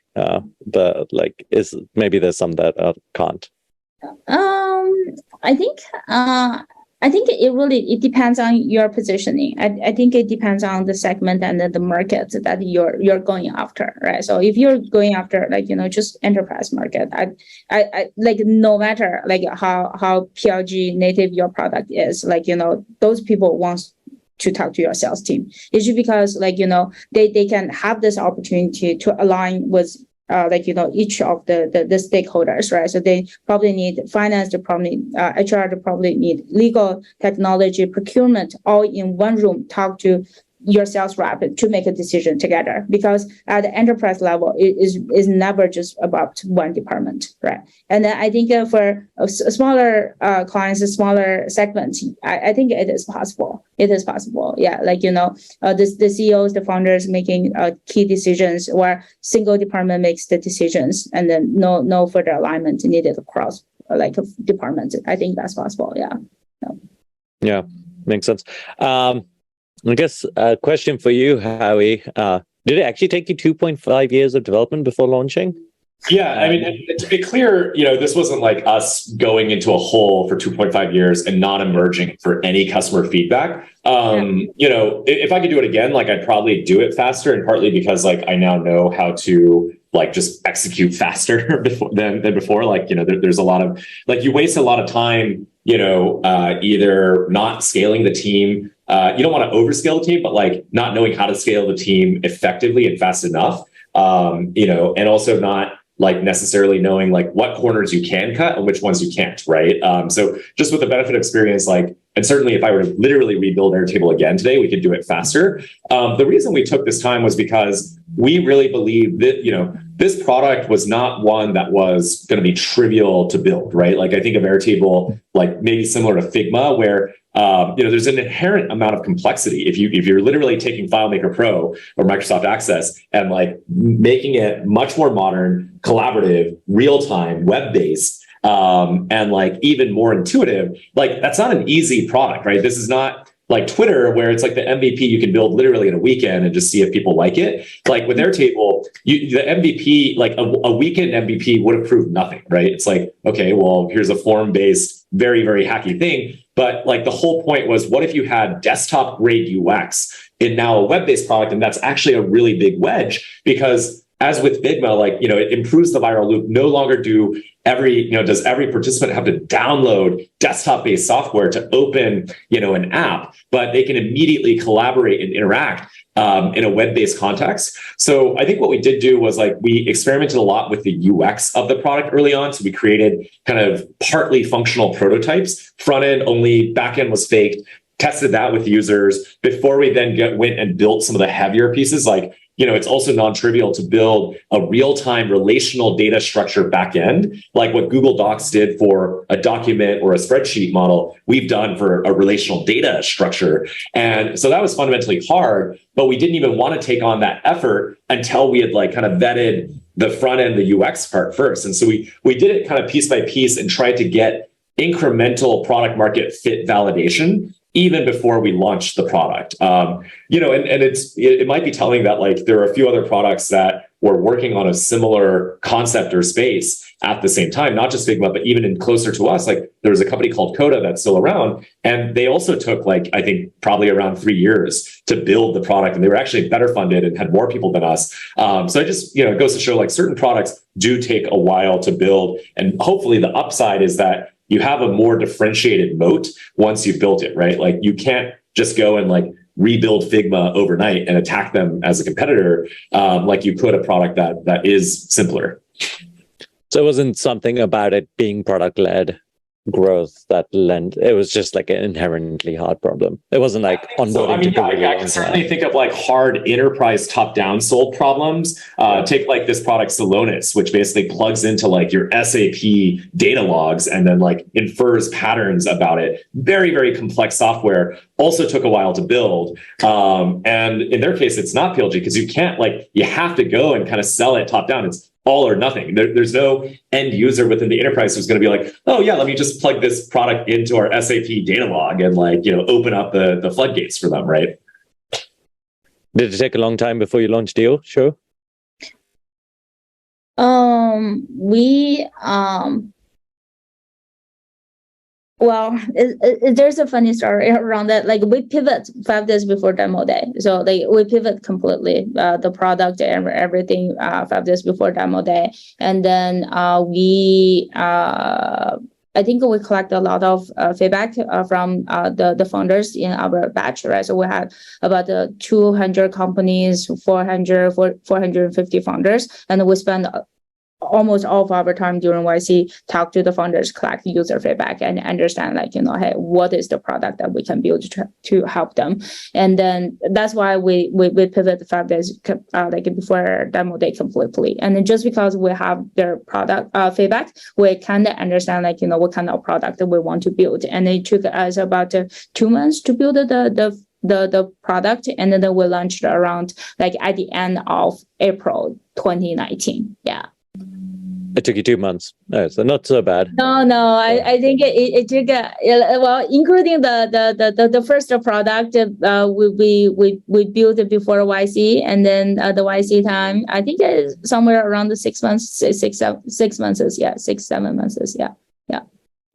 but like maybe there's some that can't. I think it depends on your positioning. I think it depends on the segment and the market that you're going after, right? So if you're going after like, just enterprise market, I like, no matter like how PLG native your product is, like, those people want to talk to your sales team. It's just because like, they can have this opportunity to align with like, each of the stakeholders, right? So they probably need finance, they probably need HR, they probably need legal, technology, procurement, all in one room, talk to your sales rep to make a decision together. Because at the enterprise level, it is never just about one department, right? And then I think for smaller clients, smaller segments, I think it is possible. It is possible, yeah. Like, the CEOs, the founders making key decisions, or single department makes the decisions, and then no further alignment needed across like departments. I think that's possible, yeah. Yeah, makes sense. I guess a question for you, Howie. Did it actually take you 2.5 years of development before launching? Yeah, I mean, to be clear, this wasn't like us going into a hole for 2.5 years and not emerging for any customer feedback. If I could do it again, like I'd probably do it faster, and partly because like I now know how to like just execute faster than before. Like, there's a lot of like, you waste a lot of time, either not scaling the team. You don't want to overscale the team, but like not knowing how to scale the team effectively and fast enough, and also not like necessarily knowing like what corners you can cut and which ones you can't, right? So just with the benefit of experience, like, and certainly if I were to literally rebuild Airtable again today, we could do it faster. The reason we took this time was because we really believe that, this product was not one that was going to be trivial to build, right? Like I think of Airtable, like maybe similar to Figma, where there's an inherent amount of complexity. If you're literally taking FileMaker Pro or Microsoft Access and like making it much more modern, collaborative, real-time, web-based, and like even more intuitive, like that's not an easy product, right? This is not like Twitter, where it's like the MVP you can build literally in a weekend and just see if people like it. Like with Airtable, the MVP, like a weekend MVP would have proved nothing, right? It's like, okay, well, here's a form-based, very, very hacky thing. But like the whole point was, what if you had desktop grade UX in now a web-based product? And that's actually a really big wedge, because as with Figma, like, it improves the viral loop. No longer does every participant have to download desktop-based software to open, an app, but they can immediately collaborate and interact in a web-based context. So I think what we did do was like, we experimented a lot with the UX of the product early on. So we created kind of partly functional prototypes, front end only, back end was faked, tested that with users before we then went and built some of the heavier pieces. Like, it's also non-trivial to build a real-time relational data structure backend, like what Google Docs did for a document or a spreadsheet model, we've done for a relational data structure. And so that was fundamentally hard, but we didn't even want to take on that effort until we had like kind of vetted the front end, the UX part first. And so we did it kind of piece by piece and tried to get incremental product market fit validation even before we launched the product. You know, and it might be telling that like there are a few other products that were working on a similar concept or space at the same time, not just Figma, but even in closer to us. Like there was a company called Coda that's still around, and they also took like, I think probably around 3 years to build the product, and they were actually better funded and had more people than us. So it just, you know, it goes to show like certain products do take a while to build, and hopefully the upside is that you have a more differentiated moat once you've built it, right? Like you can't just go and like rebuild Figma overnight and attack them as a competitor, like you could a product that is simpler. So it wasn't something about it being product-led growth that lent, it was just like an inherently hard problem. It wasn't like onboarding. So, I mean, I can certainly think of like hard enterprise top-down sold problems. Take like this product Celonis, which basically plugs into like your SAP data logs and then like infers patterns about it. Very, very complex software. Also took a while to build. And in their case, it's not PLG because you can't like, you have to go and kind of sell it top down. It's all or nothing. There's no end user within the enterprise who's going to be like, oh yeah, let me just plug this product into our SAP data log and like, you know, open up the floodgates for them, right? Did it take a long time before you launched Deel? Sure. Well, there's a funny story around that. Like we pivot 5 days before demo day, so like we pivot completely the product and everything 5 days before demo day, and then I think we collect a lot of feedback from the founders in our batch, right? So we had about 200 companies, 450 founders, and we spend almost all of our time during YC talk to the founders, collect user feedback, and understand like, you know, hey, what is the product that we can build to help them. And then that's why we pivot 5 days like before demo day completely. And then just because we have their product feedback, we kind of understand like, you know, what kind of product that we want to build. And it took us about 2 months to build the product, and then we launched around like at the end of April 2019. Yeah. It took you 2 months. No, so not so bad. No. I think it took well, including the first product we built it before YC, and then the YC time I think is somewhere around the 6 months, 6 months. Yeah, 6-7 months. Yeah.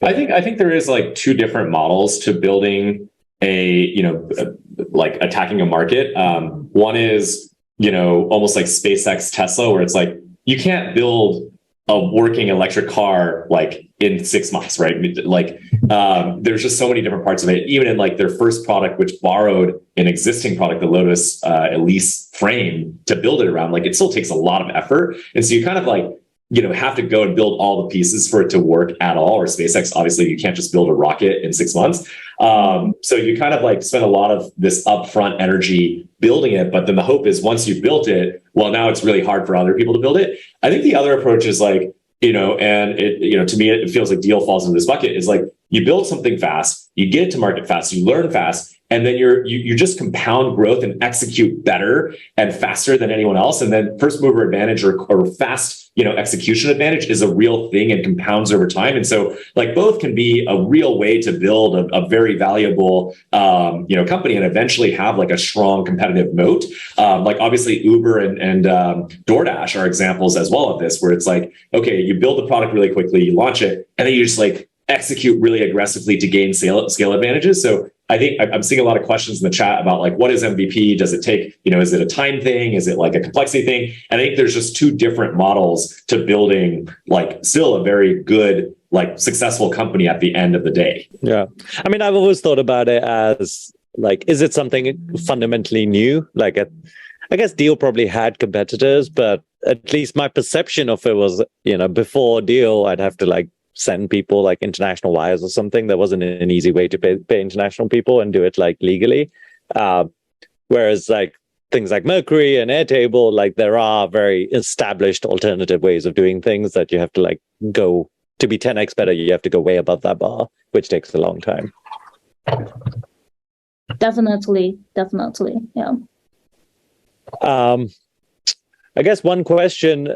I think there is like two different models to building like attacking a market. One is, you know, almost like SpaceX Tesla, where it's like you can't build a working electric car like in 6 months, right? Like there's just so many different parts of it. Even in like their first product, which borrowed an existing product, the Lotus Elise frame, to build it around, like it still takes a lot of effort. And so you kind of like, you know, have to go and build all the pieces for it to work at all. Or SpaceX, obviously, you can't just build a rocket in 6 months. So you kind of like spend a lot of this upfront energy building it. But then the hope is once you've built it, well, now it's really hard for other people to build it. I think the other approach is like, you know, and it, you know, to me, it feels like Deel falls into this bucket, is like you build something fast, you get it to market fast, you learn fast, and then you just compound growth and execute better and faster than anyone else. And then first mover advantage or fast, you know, execution advantage is a real thing and compounds over time. And so like both can be a real way to build a very valuable, you know, company and eventually have like a strong competitive moat. Like obviously Uber and DoorDash are examples as well of this, where it's like, okay, you build the product really quickly, you launch it, and then you just like execute really aggressively to gain scale advantages. So I think I'm seeing a lot of questions in the chat about like, what is MVP? Does it take, you know, is it a time thing? Is it like a complexity thing? And I think there's just two different models to building like still a very good, like successful company at the end of the day. Yeah. I mean, I've always thought about it as like, is it something fundamentally new? Like, I guess Deel probably had competitors, but at least my perception of it was, you know, before Deel, I'd have to like send people like international wires or something. There wasn't an easy way to pay international people and do it like legally. Whereas like things like Mercury and Airtable, like there are very established alternative ways of doing things that you have to like go to be 10x better. You have to go way above that bar, which takes a long time. Definitely. Yeah. I guess one question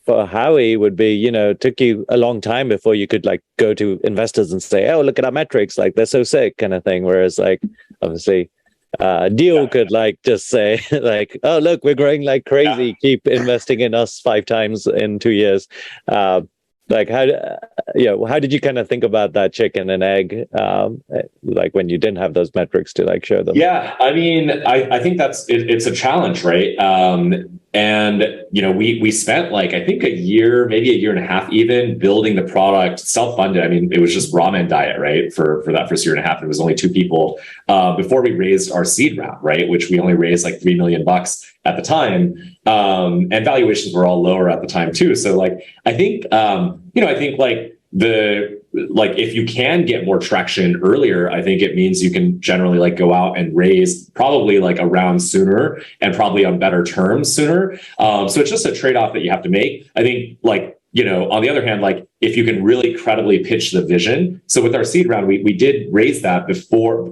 for Howie would be, it took you a long time before you could like go to investors and say, oh, look at our metrics, like they're so sick kind of thing. Whereas like obviously Deel could like just say like, oh, look, we're growing like crazy. Keep investing in us 5 times in 2 years. Like how did you kind of think about that chicken and egg, like when you didn't have those metrics to like show them? Yeah, I mean, I think it's a challenge, right? And we spent like I think a year, maybe a year and a half, even building the product self-funded. I mean, it was just ramen diet, right? For that first year and a half, it was only 2 people before we raised our seed round, right? Which we only raised like $3 million at the time, and valuations were all lower at the time too. So like I think like if you can get more traction earlier, I think it means you can generally like go out and raise probably like a round sooner and probably on better terms sooner. So it's just a trade-off that you have to make. I think like, on the other hand, like if you can really credibly pitch the vision. So with our seed round, we did raise that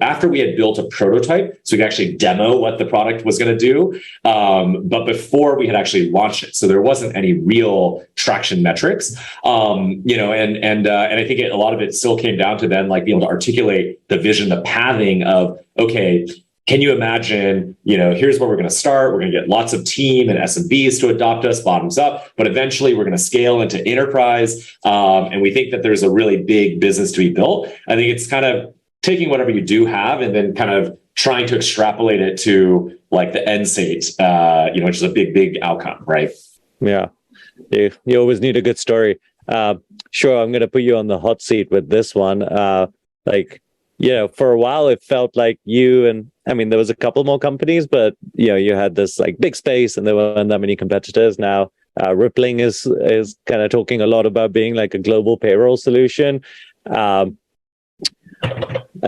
after we had built a prototype, so we could actually demo what the product was going to do. But before we had actually launched it, so there wasn't any real traction metrics. And I think a lot of it still came down to then like being able to articulate the vision, the pathing of, okay, can you imagine, here's where we're going to start. We're going to get lots of team and SMBs to adopt us bottoms up, but eventually we're going to scale into enterprise. And we think that there's a really big business to be built. I think it's kind of taking whatever you do have and then kind of trying to extrapolate it to like the end state, which is a big, big outcome, right? Yeah. You always need a good story. Sure, I'm going to put you on the hot seat with this one. For a while, it felt like there was a couple more companies, but you had this like big space and there weren't that many competitors. Now, Rippling is kind of talking a lot about being like a global payroll solution. I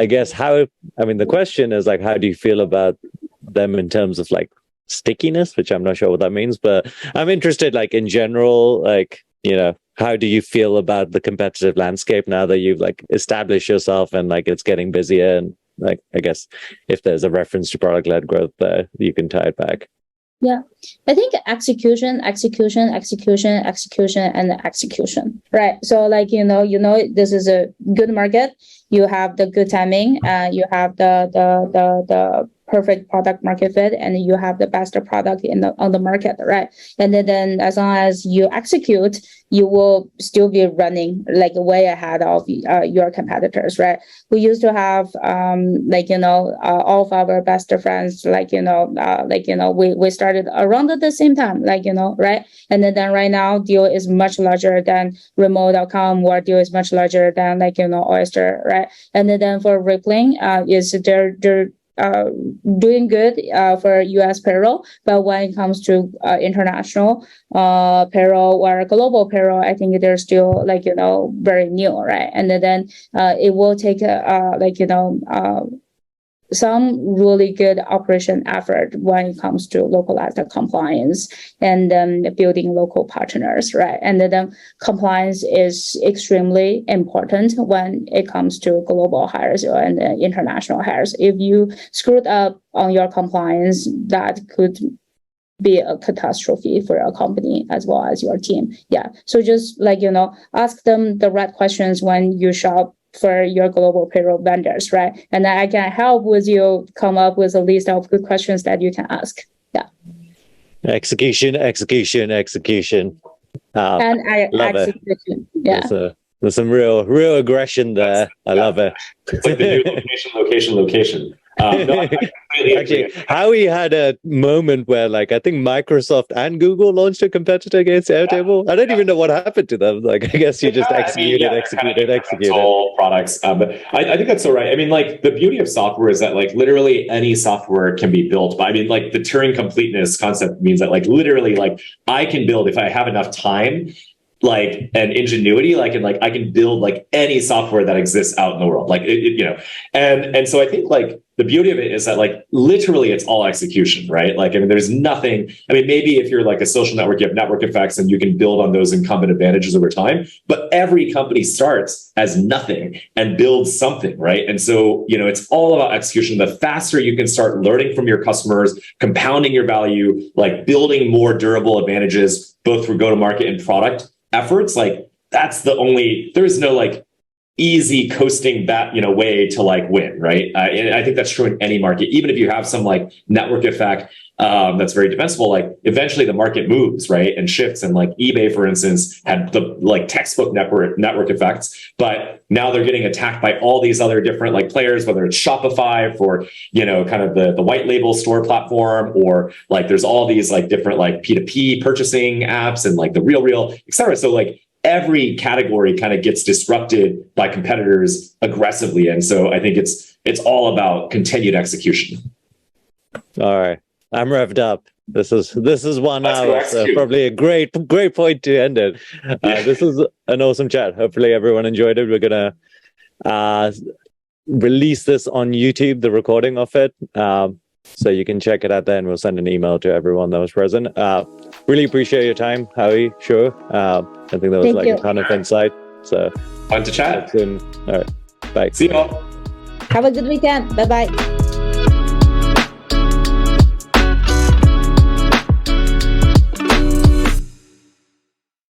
guess the question is like, how do you feel about them in terms of like stickiness, which I'm not sure what that means, but I'm interested like in general, like, how do you feel about the competitive landscape now that you've like established yourself and like it's getting busier? And like, I guess if there's a reference to product-led growth there, you can tie it back. Yeah, I think execution, and execution, right? So like, this is a good market. You have the good timing, you have the perfect product market fit, and you have the best product on the market, right? And then as long as you execute, you will still be running like way ahead of your competitors, right? We used to have all of our best friends, we started around at the same time, right? And then right now, Deel is much larger than remote.com, or Deel is much larger than Oyster, right? And then for Rippling, is they're doing good for US payroll, but when it comes to international payroll or global payroll, I think they're still very new, right? And then it will take some really good operation effort when it comes to localized compliance and building local partners, right? And then compliance is extremely important when it comes to global hires and international hires. If you screwed up on your compliance, that could be a catastrophe for your company as well as your team. Yeah. So just ask them the right questions when you shop for your global payroll vendors, right? And I can help with you come up with a list of good questions that you can ask. Yeah. Execution. And execution. Yeah. There's some real aggression there. I love it. It's like the new location. Actually, Howie had a moment where, I think Microsoft and Google launched a competitor against Airtable. I don't even know what happened to them. I guess you just executed. All products. But I think that's so right. I mean, the beauty of software is that, literally any software can be built. But I mean, the Turing completeness concept means that, literally, I can build if I have enough time and ingenuity, like, and like I can build like any software that exists out in the world, like and so I think like the beauty of it is that like literally it's all execution, right? Like, I mean, there's nothing. I mean, maybe if you're like a social network, you have network effects and you can build on those incumbent advantages over time. But every company starts as nothing and builds something, right? And so, it's all about execution. The faster you can start learning from your customers, compounding your value, like building more durable advantages, both through go-to-market and product efforts, like there's no like easy coasting way to like win, right? And I think that's true in any market. Even if you have some like network effect that's very defensible, like eventually the market moves, right, and shifts. And like eBay, for instance, had the like textbook network effects, but now they're getting attacked by all these other different like players, whether it's Shopify for kind of the white label store platform, or like there's all these like different like P2P purchasing apps and like the real, et cetera. So like every category kind of gets disrupted by competitors aggressively. And so I think it's all about continued execution. All right. I'm revved up. This is 1 hour, so execute. probably a great point to end it. This is an awesome chat. Hopefully everyone enjoyed it. We're going to release this on YouTube, the recording of it. So you can check it out there, and we'll send an email to everyone that was present. Really appreciate your time, Howie. Sure. I think that was a ton of insight. So fun to chat. Soon. All right. Bye. See you all. Have a good weekend. Bye-bye.